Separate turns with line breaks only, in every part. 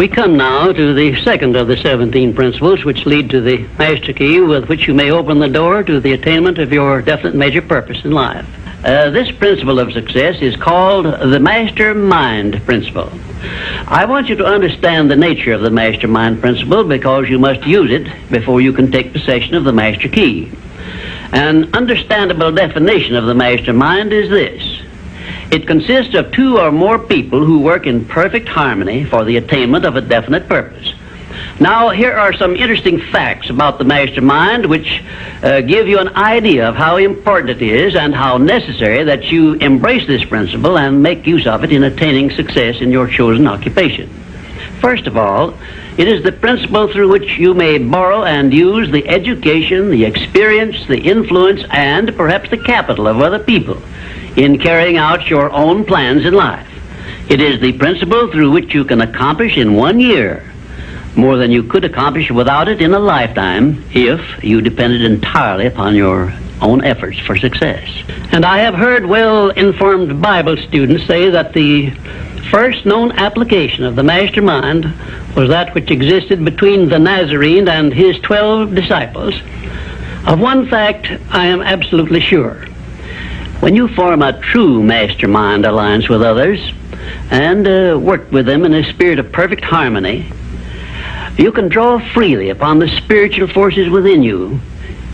We come now to the second of the 17 principles which lead to the master key with which you may open the door to the attainment of your definite major purpose in life. This principle of success is called the mastermind principle. I want you to understand the nature of the mastermind principle because you must use it before you can take possession of the master key. An understandable definition of the mastermind is this. It consists of two or more people who work in perfect harmony for the attainment of a definite purpose. Now, here are some interesting facts about the mastermind which give you an idea of how important it is and how necessary that you embrace this principle and make use of it in attaining success in your chosen occupation. First of all, it is the principle through which you may borrow and use the education, the experience, the influence, and perhaps the capital of other people in carrying out your own plans in life. It is the principle through which you can accomplish in 1 year more than you could accomplish without it in a lifetime if you depended entirely upon your own efforts for success. And I have heard well-informed Bible students say that the first known application of the mastermind was that which existed between the Nazarene and his 12 disciples. Of one fact I am absolutely sure. When you form a true mastermind alliance with others and work with them in a spirit of perfect harmony, you can draw freely upon the spiritual forces within you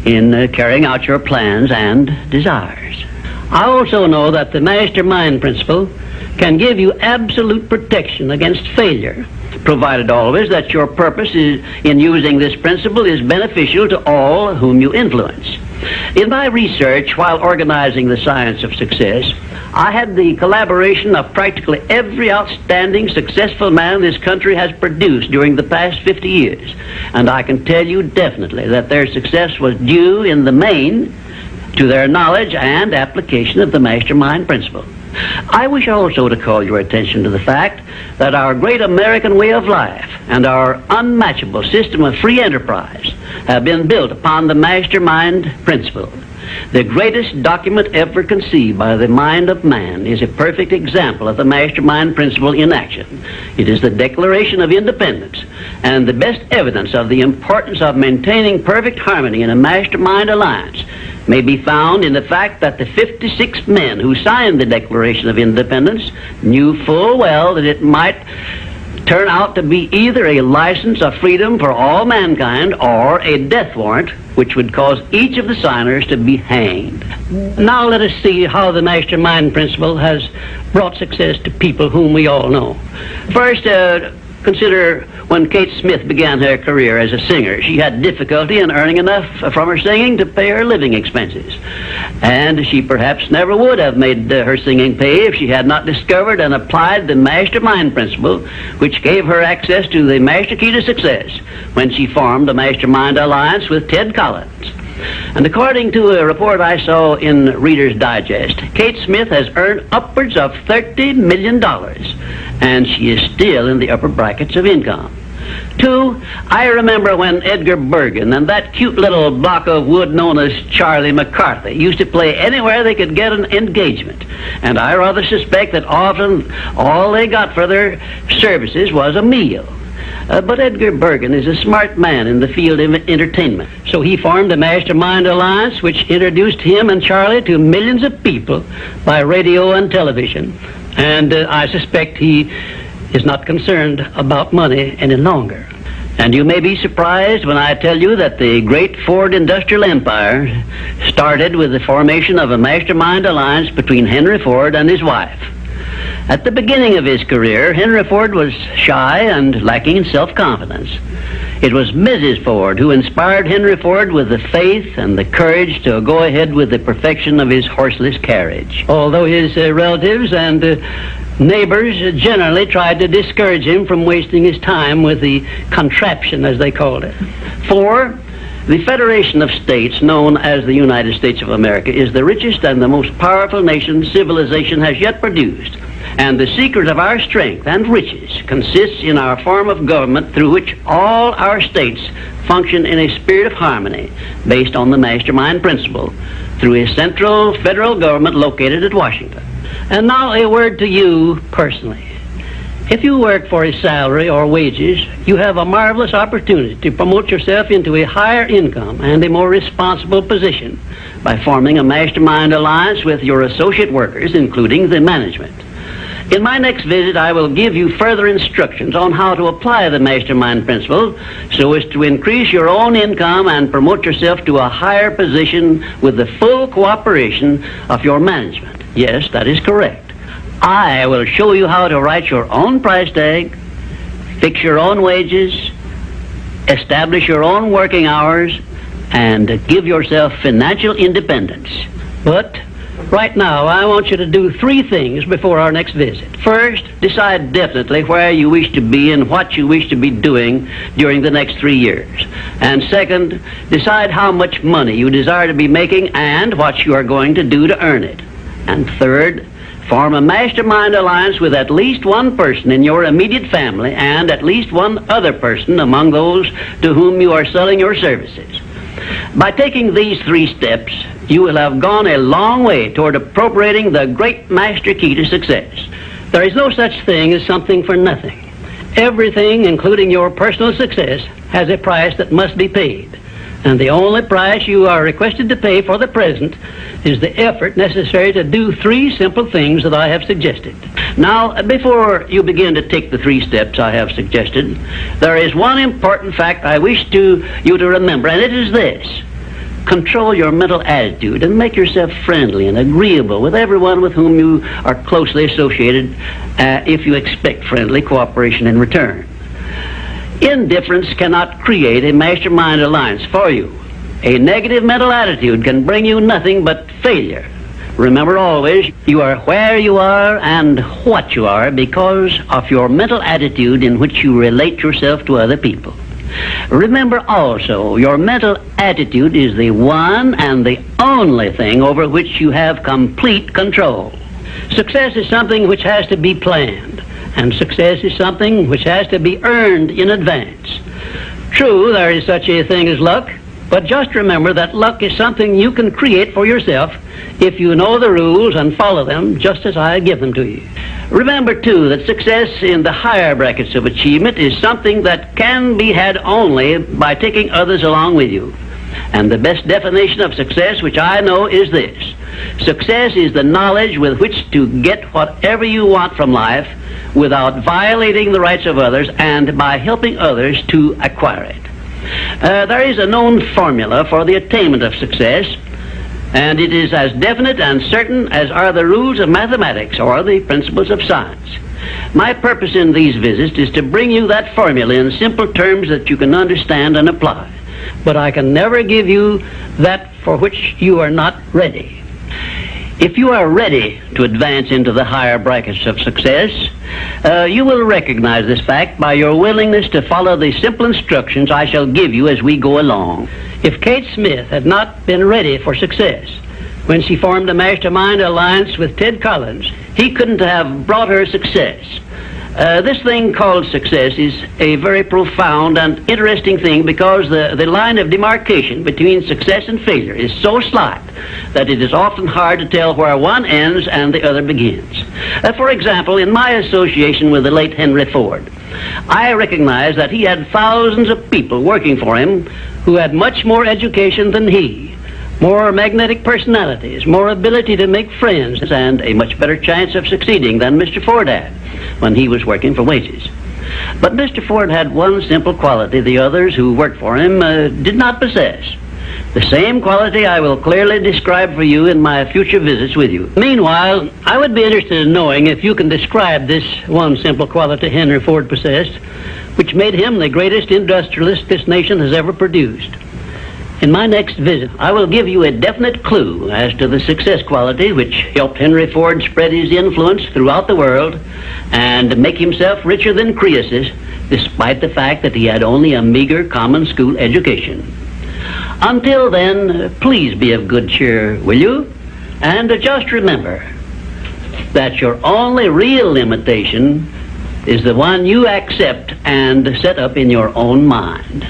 in carrying out your plans and desires. I also know that the mastermind principle can give you absolute protection against failure, provided always that your purpose in using this principle is beneficial to all whom you influence. In my research while organizing the science of success, I had the collaboration of practically every outstanding successful man this country has produced during the past 50 years. And I can tell you definitely that their success was due in the main to their knowledge and application of the mastermind principle. I wish also to call your attention to the fact that our great American way of life and our unmatchable system of free enterprise have been built upon the mastermind principle. The greatest document ever conceived by the mind of man is a perfect example of the mastermind principle in action. It is the Declaration of Independence, and the best evidence of the importance of maintaining perfect harmony in a mastermind alliance may be found in the fact that the 56 men who signed the Declaration of Independence knew full well that it might turn out to be either a license of freedom for all mankind or a death warrant which would cause each of the signers to be hanged. Now let us see how the mastermind principle has brought success to people whom we all know. First, consider when Kate Smith began her career as a singer. She had difficulty in earning enough from her singing to pay her living expenses. And she perhaps never would have made her singing pay if she had not discovered and applied the mastermind principle, which gave her access to the master key to success when she formed a mastermind alliance with Ted Collins. And according to a report I saw in Reader's Digest, Kate Smith has earned upwards of $30 million, and she is still in the upper brackets of income. 2, I remember when Edgar Bergen and that cute little block of wood known as Charlie McCarthy used to play anywhere they could get an engagement. And I rather suspect that often all they got for their services was a meal. But Edgar Bergen is a smart man in the field of entertainment. So he formed a mastermind alliance which introduced him and Charlie to millions of people by radio and television. And I suspect he is not concerned about money any longer. And you may be surprised when I tell you that the great Ford industrial empire started with the formation of a mastermind alliance between Henry Ford and his wife. At the beginning of his career, Henry Ford was shy and lacking in self-confidence. It was Mrs. Ford who inspired Henry Ford with the faith and the courage to go ahead with the perfection of his horseless carriage. Although his relatives and neighbors generally tried to discourage him from wasting his time with the contraption, as they called it. 4, the Federation of States, known as the United States of America, is the richest and the most powerful nation civilization has yet produced. And the secret of our strength and riches consists in our form of government through which all our states function in a spirit of harmony based on the mastermind principle through a central federal government located at Washington. And now a word to you personally. If you work for a salary or wages, you have a marvelous opportunity to promote yourself into a higher income and a more responsible position by forming a mastermind alliance with your associate workers, including the management. In my next visit, I will give you further instructions on how to apply the mastermind principle so as to increase your own income and promote yourself to a higher position with the full cooperation of your management. Yes, that is correct. I will show you how to write your own price tag, fix your own wages, establish your own working hours, and give yourself financial independence. But right now, I want you to do 3 things before our next visit. First, decide definitely where you wish to be and what you wish to be doing during the next 3 years. And second, decide how much money you desire to be making and what you are going to do to earn it. And third, form a mastermind alliance with at least one person in your immediate family and at least one other person among those to whom you are selling your services. By taking these 3 steps, you will have gone a long way toward appropriating the great master key to success. There is no such thing as something for nothing. Everything, including your personal success, has a price that must be paid. And the only price you are requested to pay for the present is the effort necessary to do 3 simple things that I have suggested. Now, before you begin to take the 3 steps I have suggested, there is one important fact I wish you to remember, and it is this. Control your mental attitude and make yourself friendly and agreeable with everyone with whom you are closely associated if you expect friendly cooperation in return. Indifference cannot create a mastermind alliance for you. A negative mental attitude can bring you nothing but failure. Remember always, you are where you are and what you are because of your mental attitude in which you relate yourself to other people. Remember also, your mental attitude is the one and the only thing over which you have complete control. Success is something which has to be planned, and success is something which has to be earned in advance. True, there is such a thing as luck, but just remember that luck is something you can create for yourself if you know the rules and follow them just as I give them to you. Remember, too, that success in the higher brackets of achievement is something that can be had only by taking others along with you. And the best definition of success, which I know, is this. Success is the knowledge with which to get whatever you want from life without violating the rights of others and by helping others to acquire it. There is a known formula for the attainment of success, and it is as definite and certain as are the rules of mathematics or the principles of science. My purpose in these visits is to bring you that formula in simple terms that you can understand and apply. But I can never give you that for which you are not ready. If you are ready to advance into the higher brackets of success, you will recognize this fact by your willingness to follow the simple instructions I shall give you as we go along. If Kate Smith had not been ready for success when she formed a mastermind alliance with Ted Collins, he couldn't have brought her success. This thing called success is a very profound and interesting thing because the line of demarcation between success and failure is so slight that it is often hard to tell where one ends and the other begins. For example, in my association with the late Henry Ford, I recognized that he had thousands of people working for him who had much more education than he, more magnetic personalities, more ability to make friends, and a much better chance of succeeding than Mr. Ford had when he was working for wages. But Mr. Ford had one simple quality the others who worked for him did not possess. The same quality I will clearly describe for you in my future visits with you. Meanwhile, I would be interested in knowing if you can describe this one simple quality Henry Ford possessed, which made him the greatest industrialist this nation has ever produced. In my next visit, I will give you a definite clue as to the success quality which helped Henry Ford spread his influence throughout the world and make himself richer than Croesus, despite the fact that he had only a meager common school education. Until then, please be of good cheer, will you? And just remember that your only real limitation is the one you accept and set up in your own mind.